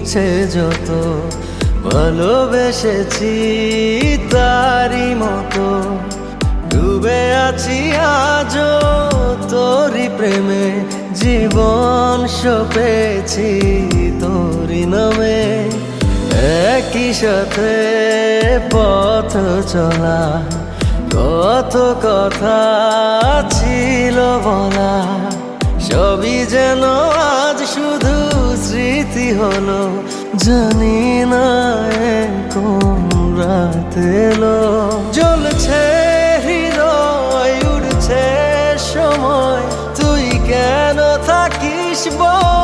ইচ্ছে যত ভালোবেসেছি তারই মতো ডুবে আছি আজও তোরই প্রেমে জীবন সপেছি তোরই নামে একই সাথে পথ চলা কত কথা ছিল বলা সবই যেন আজ শুধু স্মৃতি হলো জানি না কোন রাত এলো জ্বলছে হৃদয় উড়ছে সময় তুই কেন থাকিস বল